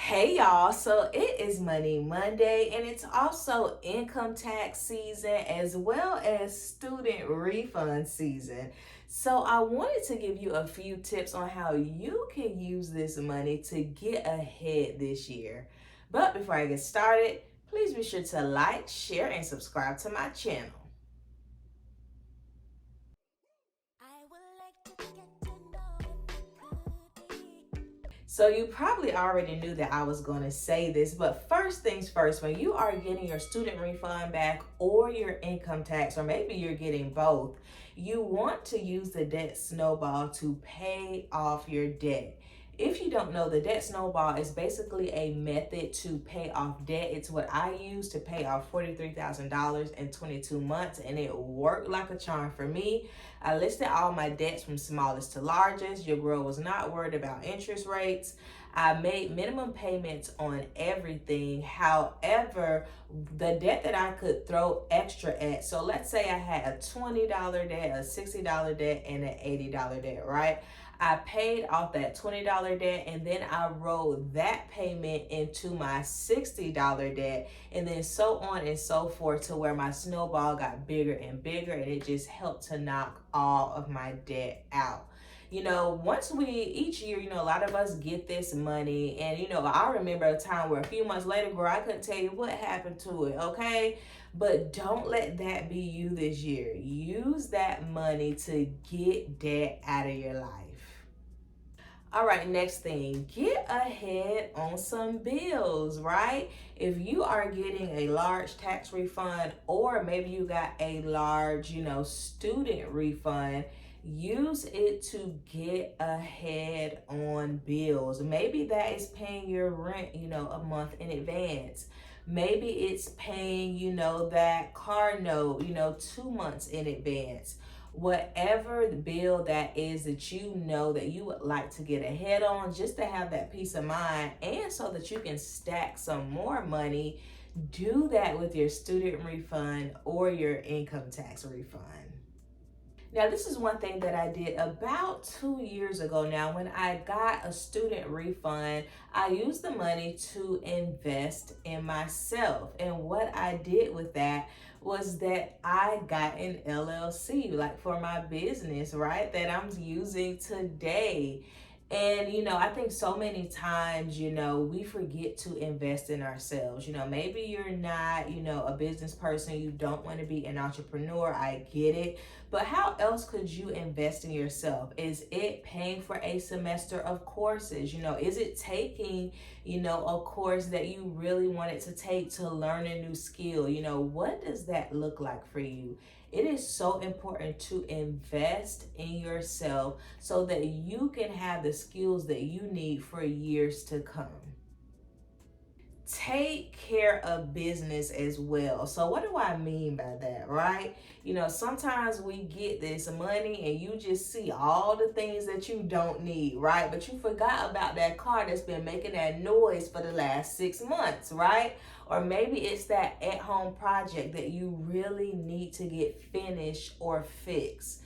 Hey y'all, so it is Money Monday and it's also income tax season as well as student refund season. So I wanted to give you a few tips on how you can use this money to get ahead this year. But before I get started, please be sure to like, share, and subscribe to my channel. So you probably already knew that I was going to say this, but first things first, when you are getting your student refund back or your income tax, or maybe you're getting both, you want to use the debt snowball to pay off your debt. If you don't know, the debt snowball is basically a method to pay off debt. It's what I use to pay off $43,000 in 22 months, and it worked like a charm for me. I listed all my debts from smallest to largest. Your girl was not worried about interest rates. I made minimum payments on everything. However, the debt that I could throw extra at, so let's say I had a $20 debt, a $60 debt, and an $80 debt, right? I paid off that $20 debt and then I rolled that payment into my $60 debt, and then so on and so forth to where my snowball got bigger and bigger, and it just helped to knock all of my debt out. Once each year, a lot of us get this money, and, I remember a time where a few months later, girl, I couldn't tell you what happened to it, okay? But don't let that be you this year. Use that money to get debt out of your life. All right, next thing, get ahead on some bills, right? If you are getting a large tax refund, or maybe you got a large, student refund, use it to get ahead on bills. Maybe that is paying your rent, a month in advance. Maybe it's paying, that car note, 2 months in advance. Whatever the bill that is that you know that you would like to get ahead on, just to have that peace of mind and so that you can stack some more money, do that with your student refund or your income tax refund. Now, this is one thing that I did about 2 years ago now. When I got a student refund, I used the money to invest in myself. And what I did with that was that I got an LLC, like for my business, right, that I'm using today. And, I think so many times, we forget to invest in ourselves. Maybe you're not, a business person, you don't want to be an entrepreneur. I get it. But how else could you invest in yourself? Is it paying for a semester of courses? Is it taking, a course that you really wanted to take to learn a new skill? What does that look like for you? It is so important to invest in yourself so that you can have the skills that you need for years to come. Take care of business as well. So what do I mean by that, right? Sometimes we get this money and you just see all the things that you don't need, right? But you forgot about that car that's been making that noise for the last 6 months, right? Or maybe it's that at-home project that you really need to get finished or fixed.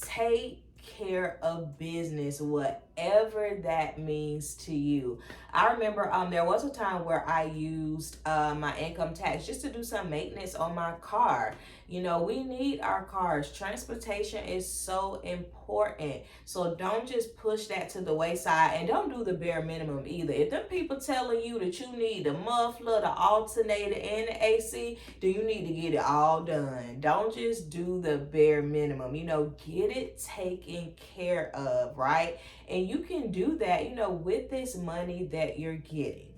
Take care of business, whatever that means to you. I remember there was a time where I used my income tax just to do some maintenance on my car. We need our cars. Transportation is so important. So don't just push that to the wayside, and don't do the bare minimum either. If them people telling you that you need the muffler, the alternator, and the AC, then you need to get it all done. Don't just do the bare minimum. Get it taken care of, right? And you can do that, with this money that you're getting.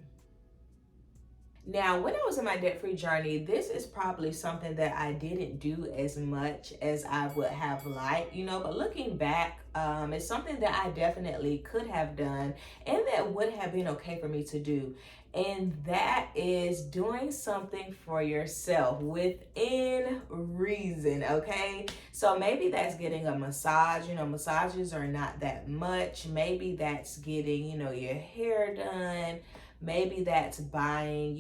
Now, when I was in my debt-free journey, this is probably something that I didn't do as much as I would have liked, but looking back, it's something that I definitely could have done and that would have been okay for me to do. And that is doing something for yourself within reason, okay? So maybe that's getting a massage. Massages are not that much. Maybe that's getting, your hair done. Maybe that's buying,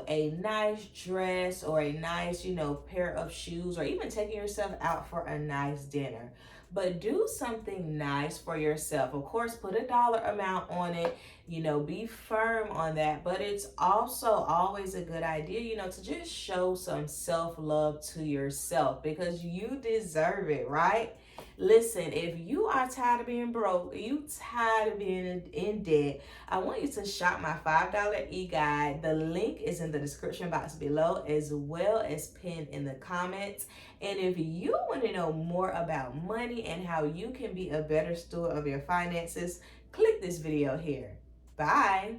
a nice dress or a nice, pair of shoes, or even taking yourself out for a nice dinner. but do something nice for yourself. Of course, put a dollar amount on it, be firm on that, but it's also always a good idea, to just show some self-love to yourself because you deserve it, right? Listen, if you are tired of being broke, you tired of being in debt, I want you to shop my $5 e-guide. The link is in the description box below as well as pinned in the comments. And if you want to know more about money and how you can be a better steward of your finances, click this video here. Bye.